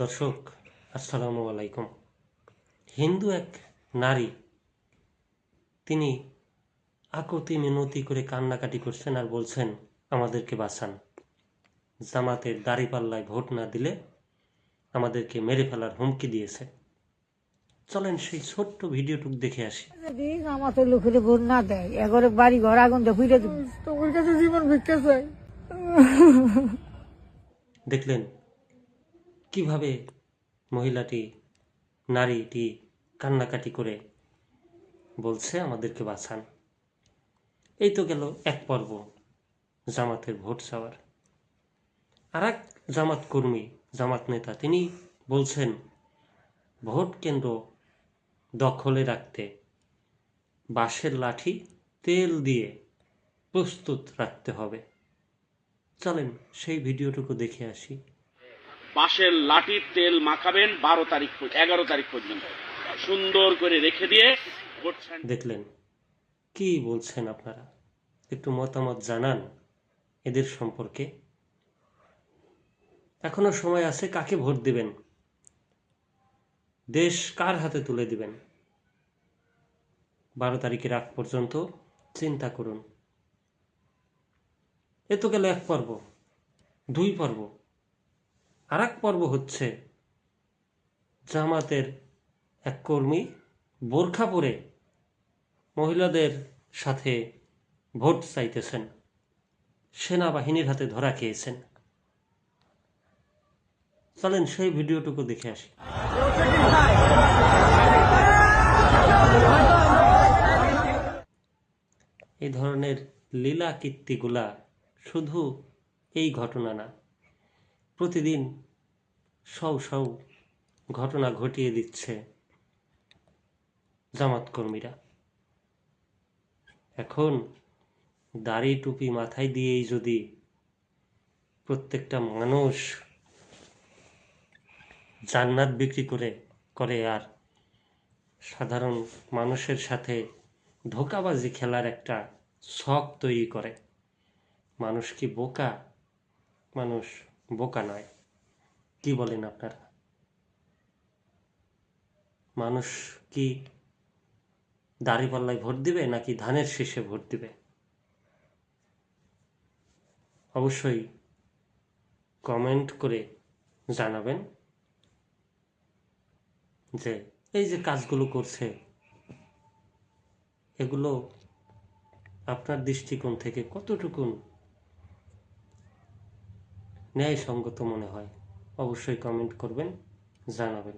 দর্শক, আসসালামু আলাইকুম। হিন্দু এক নারী, তিনি আকুতি মিনতি করে কান্নাকাটি করছেন আর বলছেন, আমাদেরকে বাঁচান, জামাতের দাঁড়িপাল্লায় ভোট না দিলে আমাদেরকে মেরে ফেলার হুমকি দিয়েছে। চলেন সেই ছোট্ট ভিডিওটুকু দেখে আসি। আমাদের লোকের ভোট না দেয়, এগরে বাড়ি ঘর আগুন ফিরে দিব, তোমার কাছে জীবন ভিক্ষা চাই। দেখলেন কিভাবে মহিলাটি, নারীটি কান্নাকাটি করে বলছে, আমাদেরকে বাঁচান। এই তো গেল এক পর্ব জামাতের ভোট চাওয়ার। আর এক জামাত কর্মী, জামাত নেতা, তিনি বলছেন ভোট কেন্দ্র দখলে রাখতে বাঁশের লাঠি তেল দিয়ে প্রস্তুত রাখতে হবে। চলেন সেই ভিডিওটুকু দেখে আসি। বাঁশের লাঠির তেল মাখাবেন 11 তারিখ পর্যন্ত, সুন্দর করে রেখে দিয়ে দেখলেন কি বলছেন আপনারা? একটু মতামত জানান এদের সম্পর্কে। এখনো সময় আছে, কাকে ভোট দিবেন, দেশ কার হাতে তুলে দিবেন, 12 তারিখের আগ পর্যন্ত চিন্তা করুন। এ তো গেল এক পর্ব। 2 পর্ব। আর এক পর্ব হচ্ছে জামাতের এক কর্মী বোরখা পরে মহিলাদের সাথে ভোট চাইতেছেন, সেনাবাহিনীর হাতে ধরা খেয়েছেন। চলেন সেই ভিডিওটুকু দেখে আসি। এই ধরনের লীলা কীর্তিগুলা শুধু এই ঘটনা না, প্রতিদিন সব ঘটনা ঘটিয়ে দিচ্ছে জামাত কর্মীরা। এখন দাড়ি টুপি মাথায় দিয়েই যদি প্রত্যেকটা মানুষ জান্নাত বিক্রি করে আর সাধারণ মানুষের সাথে ধোঁকাবাজি খেলার একটা শখ তৈরি করে, মানুষ কি বোকা? মানুষ বোকা নয়। কি বলেন আপনারা? মানুষ কি দাঁড়িপাল্লায় ভোট দিবে নাকি ধানের শীষে ভোট দিবে? অবশ্যই কমেন্ট করে জানাবেন যে এই যে কাজগুলো করছে, এগুলো আপনার দৃষ্টিকোণ থেকে কতটুকু ন্যায়সঙ্গত মনে হয়। অবশ্যই কমেন্ট করবেন, জানাবেন।